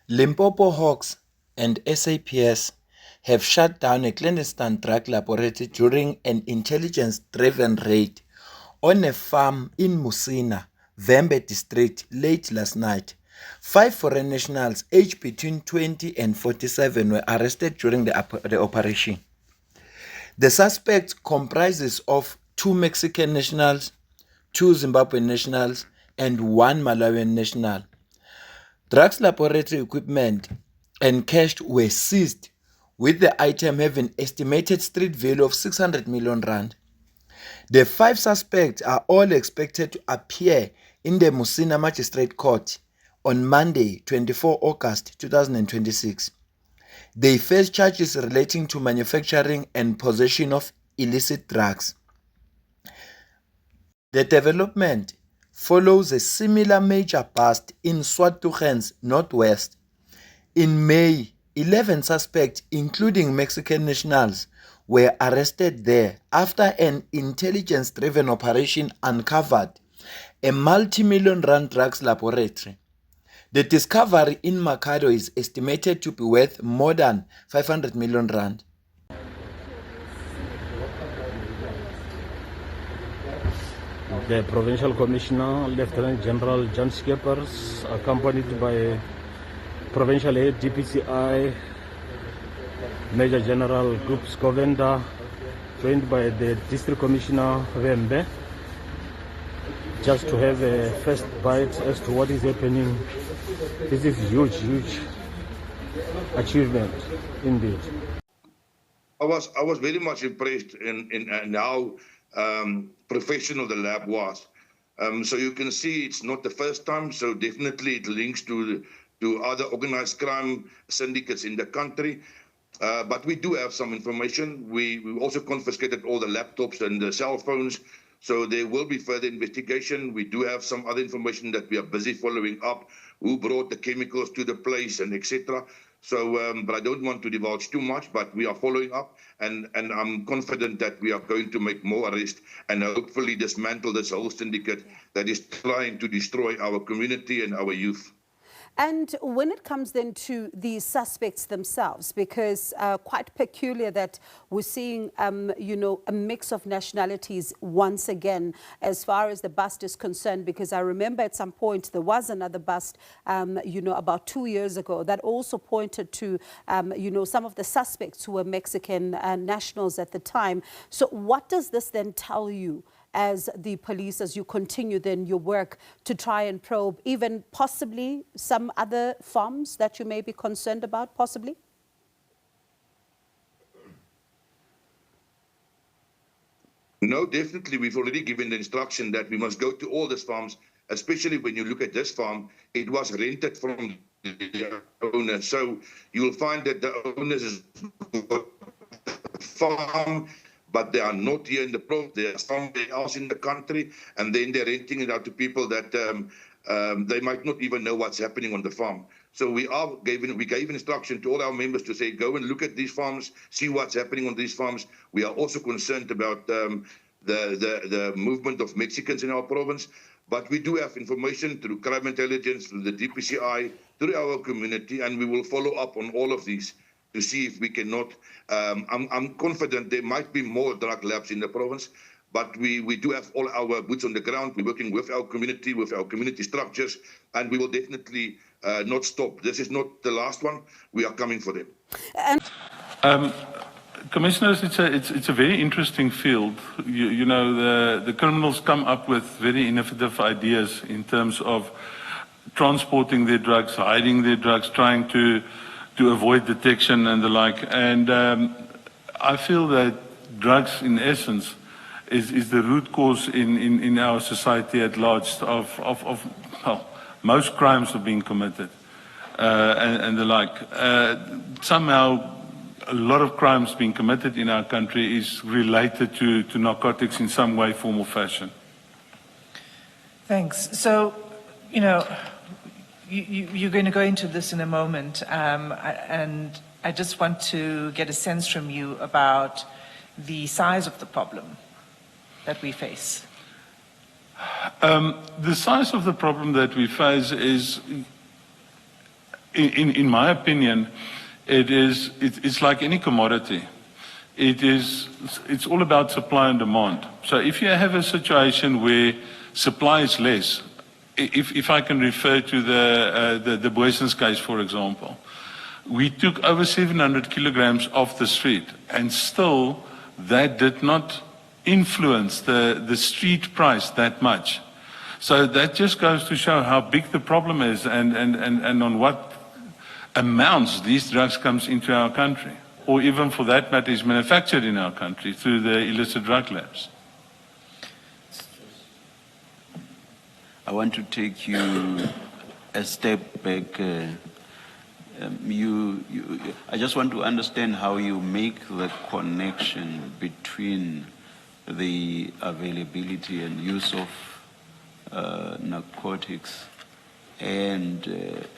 Limpopo Hawks and SAPS have shut down a clandestine drug laboratory during an intelligence-driven raid on a farm in Musina, Vembe district late last night. 5 foreign nationals aged between 20 and 47 were arrested during the operation. The suspect comprises of 2 Mexican nationals, 2 Zimbabwean nationals, and 1 Malawian national. Drugs laboratory equipment and cash were seized, with the item having estimated street value of 600 million rand. The 5 suspects are all expected to appear in the Musina Magistrate Court on Monday, 24 August 2026. They face charges relating to manufacturing and possession of illicit drugs. The development follows a similar major bust in Swatugans Northwest. In May, 11 suspects, including Mexican nationals, were arrested there after an intelligence-driven operation uncovered a multi-million rand drugs laboratory. The discovery in Makado is estimated to be worth more than 500 million rand. The Provincial Commissioner, Lieutenant General John Skeppers, accompanied by Provincial Head DPCI, Major General Groups Govender, joined by the District Commissioner Vembe, just to have a first bite as to what is happening. This is huge achievement indeed. I was very much impressed in how professional the lab was. So you can see it's not the first time. So definitely it links to other organized crime syndicates in the country. But we do have some information. We also confiscated all the laptops and the cell phones. So there will be further investigation. We do have some other information that we are busy following up, who brought the chemicals to the place and etc. So, but I don't want to divulge too much, but we are following up, and I'm confident that we are going to make more arrests and hopefully dismantle this whole syndicate that is trying to destroy our community and our youth. And when it comes then to the suspects themselves, because quite peculiar that we're seeing, you know, a mix of nationalities once again, as far as the bust is concerned, because I remember at some point there was another bust, you know, about 2 years ago that also pointed to, you know, some of the suspects who were Mexican nationals at the time. So what does this then tell you as the police, as you continue then your work to try and probe even possibly some other farms that you may be concerned about, possibly? No, definitely. We've already given the instruction that we must go to all these farms, especially when you look at this farm, it was rented from the owner. So you'll find that the owners is farm, but they are not here in the province. They are somewhere else in the country, and then they're renting it out to people that they might not even know what's happening on the farm. So we gave instruction to all our members to say, go and look at these farms, see what's happening on these farms. We are also concerned about the movement of Mexicans in our province, but we do have information through crime intelligence, through the DPCI, through our community, and we will follow up on all of these to see if we cannot. I'm confident there might be more drug labs in the province, but we do have all our boots on the ground. We're working with our community structures, and we will definitely not stop. This is not the last one. We are coming for them. Commissioners, it's a very interesting field. You know, the criminals come up with very innovative ideas in terms of transporting their drugs, hiding their drugs, trying to avoid detection and the like. And I feel that drugs, in essence, is the root cause in our society at large of well, most crimes are being committed and the like. Somehow, a lot of crimes being committed in our country is related to narcotics in some way, form or fashion. Thanks. So, you know, you're going to go into this in a moment, and I just want to get a sense from you about the size of the problem that we face. The size of the problem that we face is in my opinion, it's like any commodity. It's all about supply and demand. So if you have a situation where supply is less, if I can refer to the Boysens case, for example, we took over 700 kilograms off the street, and still that did not influence the street price that much. So that just goes to show how big the problem is and on what amounts these drugs comes into our country, or even for that matter is manufactured in our country through the illicit drug labs. I want to take you a step back. I just want to understand how you make the connection between the availability and use of narcotics and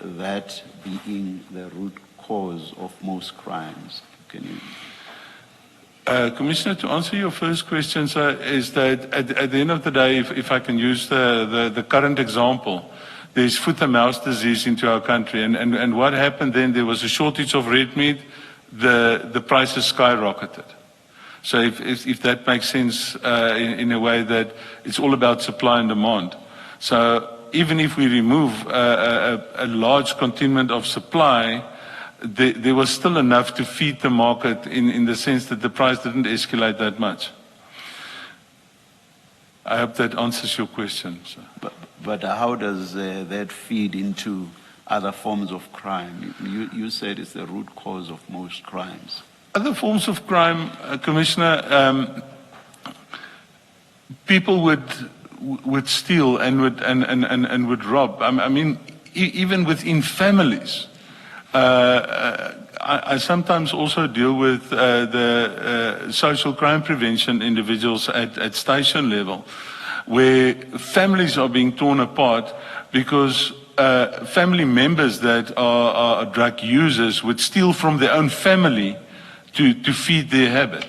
that being the root cause of most crimes. Can you? Commissioner, to answer your first question, sir, is that at the end of the day, if I can use the current example, there's foot and mouth disease into our country, and what happened then, there was a shortage of red meat, the prices skyrocketed. So if that makes sense in a way that it's all about supply and demand. So even if we remove a large contingent of supply, there was still enough to feed the market in the sense that the price didn't escalate that much. I hope that answers your question, sir. But how does that feed into other forms of crime? You said it's the root cause of most crimes. Other forms of crime, Commissioner, people would steal and would rob. I mean, even within families. I sometimes also deal with the social crime prevention individuals at station level, where families are being torn apart because family members that are drug users would steal from their own family to feed their habit.